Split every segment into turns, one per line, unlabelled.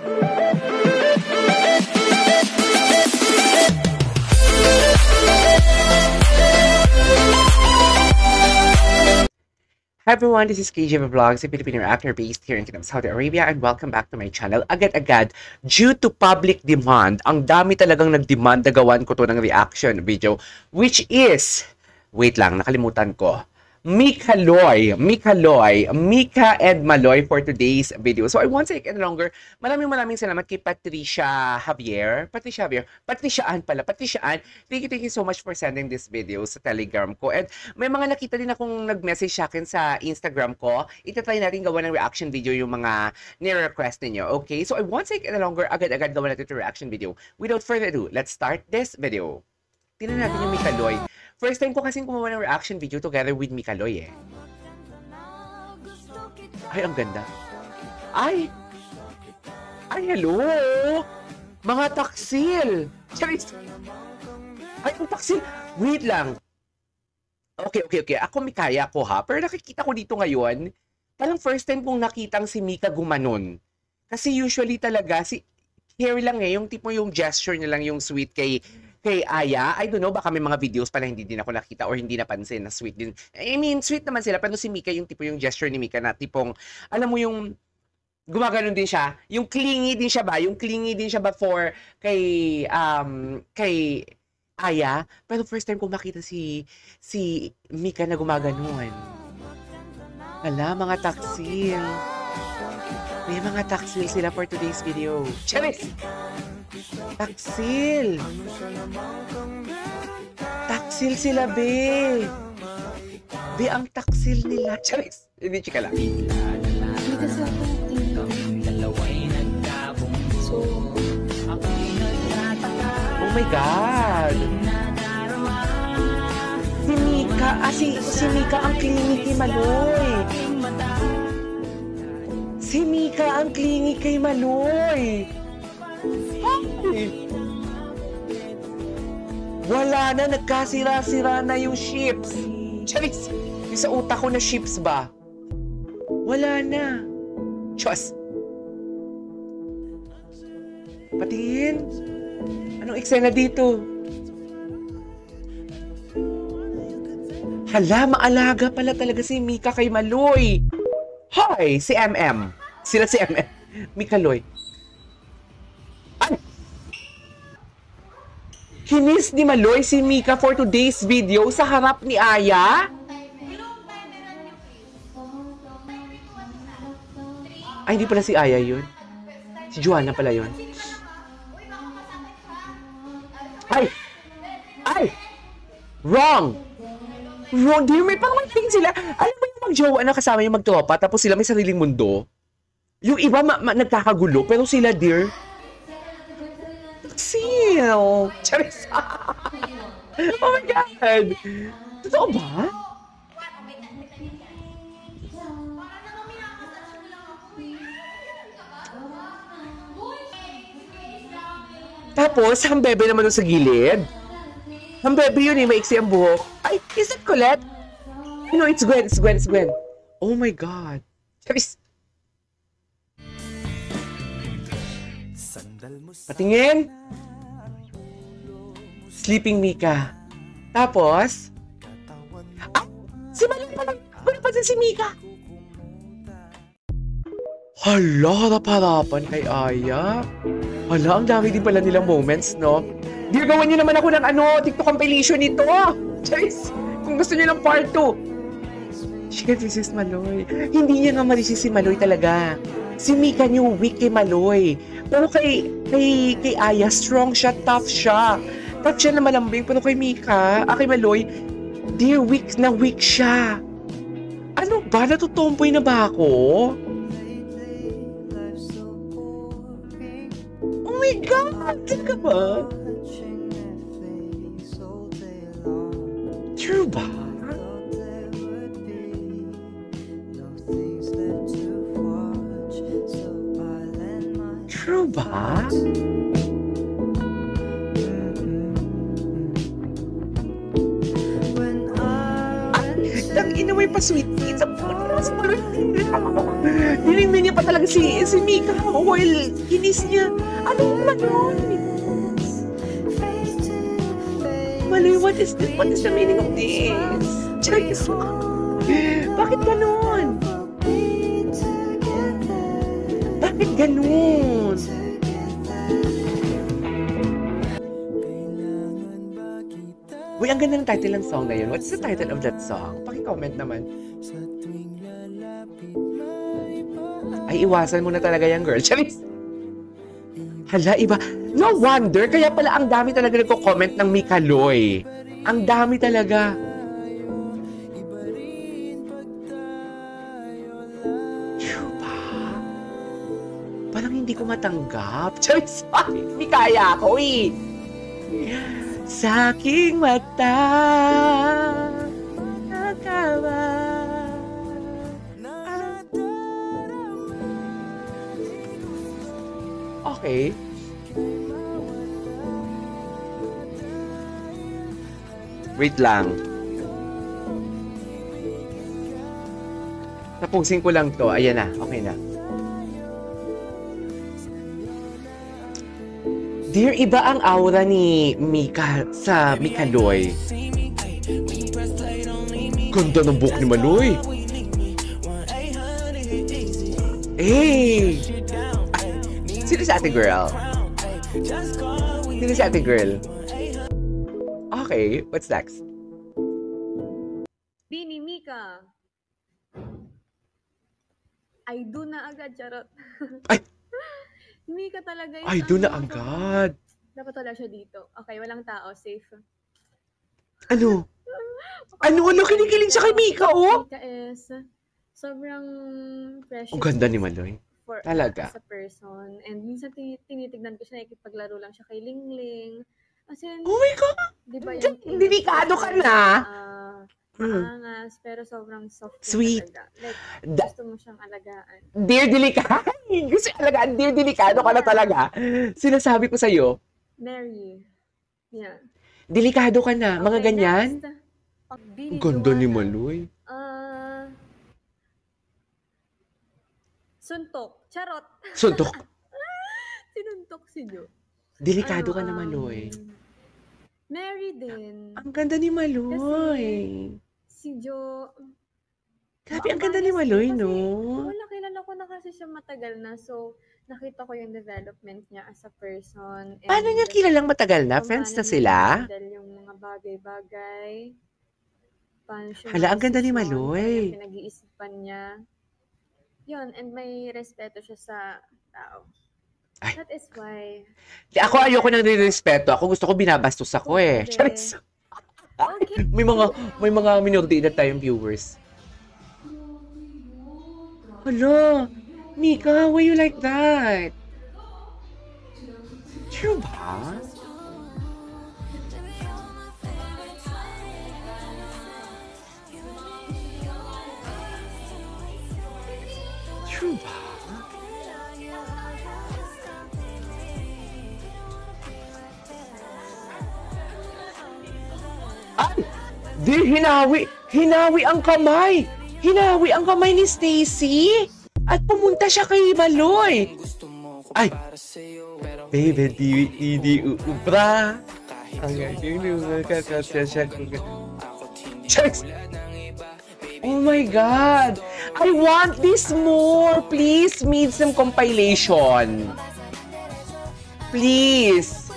Hi everyone, this is KJ Vlogs, a Filipino actor based here in Kingdom, Saudi Arabia, and welcome back to my channel. Agad-agad, due to public demand, ang dami talagang nag-demand na gawan ko to ng reaction video, which is, wait lang, nakalimutan ko, Mika and Maloy for today's video. So I won't take any longer. Maraming salamat kay Patricia Ann. Thank you so much for sending this video sa Telegram ko. And may mga nakita din akong nag-message sa akin sa Instagram ko. Itatry natin gawa ng reaction video yung mga ni-request ninyo. Okay? So I won't take any longer. Agad-agad gawa natin ito reaction video. Without further ado, let's start this video. Tingnan natin yung Mika Loy. First time ko kasing gumawa ng reaction video together with Mika Loy eh. Ay, ang ganda. Ay, hello! Mga taksil! Charis! Ay, ang taksil! Wait lang. Okay. Ako Mikaya ko ha. Pero nakikita ko dito ngayon, parang first time kong nakitang si Mika gumanon. Kasi usually talaga, si Harry lang eh, yung tipo yung gesture niya lang yung sweet kay Aya. I don't know, baka may mga videos pa na hindi din ako nakita or hindi napansin na sweet din. I mean, sweet naman sila, pero si Mika, yung tipo yung gesture ni Mika na tipong, alam mo yung, gumaganon din siya, yung clingy din siya ba? Yung clingy din siya ba for kay Aya? Pero first time ko makita si Mika na gumaganon. Wala, mga taksil. May mga taksil sila for today's video. Charis! Taksil! Taksil sila, be! Be, ang taksil nila. Charis! Hindi, chika lang.
Hindi kasi ako so,
oh my God! Si Mika ang clingy kay Maloy. Si Mika ang clingy kay Maloy. Ay! Wala na, nagkasira-sira na yung ships. Charis! Yung sa utak ko na ships ba? Wala na. Diyos! Patingin. Anong eksena dito? Hala, maalaga pala talaga si Mika kay Maloy. Hi! Si MM. Sila si MM. Mika Loy. Ay! Kinis ni Maloy si Mika for today's video sa harap ni Aya? Ay, hindi pala si Aya yun. Si Joanna pala yun. Ay! Wrong! Di may pangmanting sila. Alam mo yung mag-jowa na kasama yung magtropa tapos sila may sariling mundo? Yung iba nagkakagulo pero sila dear. Taksil! Charis! Oh my God! Totoo ba? Tapos, ang bebe naman doon sa gilid. Ang bebe yun eh, maiksi ang buhok. Ay, is it Colette? No, it's Gwen. Oh my God. Charis! Patingin. Sleeping Mika. Tapos, si Maloy pala. Wala pa din si Mika. Hala, harap-harapan kay Aya. Hala, ang dami din pala nilang moments, no? Dear, gawan nyo naman ako ng TikTok compilation nito. Charis, kung gusto nyo ng part 2. She can't resist Maloy. Hindi niya nga ma-resist si Maloy talaga. Si Mika niyo weak kay Maloy. Pero kay Aya, strong siya, tough siya. Tough siya na malambing. Pero kay Mika, kay Maloy, dear, weak na weak siya. Ano ba? Natutomboy na ba ako? Oh my God! Talaga ba? True ba? True ba? Tangina, na may pa-sweet tea. Dinignan niya pa talaga si Mika. While kinis niya. Ano naman yun? Maloy, what is this? What is the meaning of this? Charis. Bakit ganun? Bakit ganun? Uy, ang ganda ng title ng song na yun. What's the title of that song? Paki-comment naman. Ay, iwasan mo na talaga yung girl. Charis. Hala, iba. No wonder, kaya pala ang dami talaga nagko-comment ng Mika Loy. Ang dami talaga. Diba? Parang hindi ko matanggap. Charis, hindi kaya ako eh. Sa aking mata, nakawa. Okay. Wait lang. Tapusin ko lang to. Ayan na. Okay na. Dear, iba ang aura ni Mika sa Mika Loy. Ganda ng buhok ni Maloy. Hey! Sino si ate girl? Sino si ate girl? Okay, what's next?
Bini Mika. I do na agad, charot.
Ay!
Mika talaga yun.
Ay, doon na agad.
Dapat wala siya dito. Okay, walang tao. Safe.
Ano? Ano? Kinikilig siya kay Mika, oh?
Mika is sobrang precious.
Ang ganda ni Maloy.
For
Talaga.
as a person. And minsan tinitignan ko siya, nakikipaglaro lang siya kay Lingling. As in,
Oh my God!
di ba yung...
Delikado ka na.
Maangas, pero sobrang soft.
Sweet.
Like,
Da-
gusto mo siyang alagaan.
Dear delikado. Gusto alagaan, dear delikado ka na talaga. Sinasabi ko sa'yo,
Mary. Yeah.
delikado ka na. Mga
Okay,
ganyan.
next.
Ang ganda ni Maloy.
Suntok. Charot.
Suntok.
Sinuntok si Jo.
Delikado ka na, Maloy.
Mary din.
Ang ganda ni Maloy.
Si Jo.
Grabe, ang ganda ni Maloy, no?
Wala, kilala ko na kasi siya matagal na. So, nakita ko yung development niya as a person. And
Paano niya kilalang matagal na?
kung
Friends na
paano
sila?
niya handle yung mga bagay-bagay. Paano siya
Hala, ang ganda ni
mag-desisyon,
Maloy.
ano yung pinag-iisipan niya. Yun, and may respeto siya sa tao.
Ay.
That is why.
Ako ayoko nang nirespeto. Ako gusto ko binabastos ako eh.
Hindi.
Charis.
Okay.
May mga minority na tayong viewers. Hala, Mika, why you like that? True ba? True ba? Ay! Di, hinawi ang kamay! Hinawi ang kamay ni Stacy! At pumunta siya kay Maloy! Ay! Baby, di uubra! Ang galing nung kakasya siya. Checks! Oh my God! I want this more! Please, need some compilation! Please!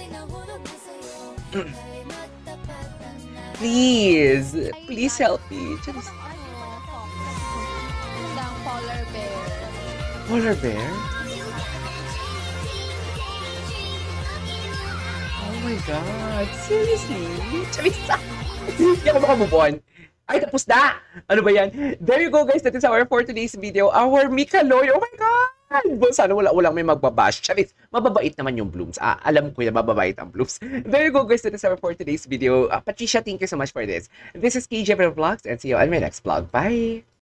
Please! Please help me! Just...
Polar bear.
Polar bear? Oh my God! Seriously? Charissa! Hindi ako makamove on. Ay, tapos na! Ano ba yan? There you go, guys. That is our for today's video. Our Mika Loy. Oh my God! Sana walang may magbabash. Charis, mababait naman yung Blooms. Alam ko yan, mababait ang Blooms. There you go, guys. That is our for today's video. Patricia, thank you so much for this. This is KJ Vlogs and see you on my next vlog. Bye!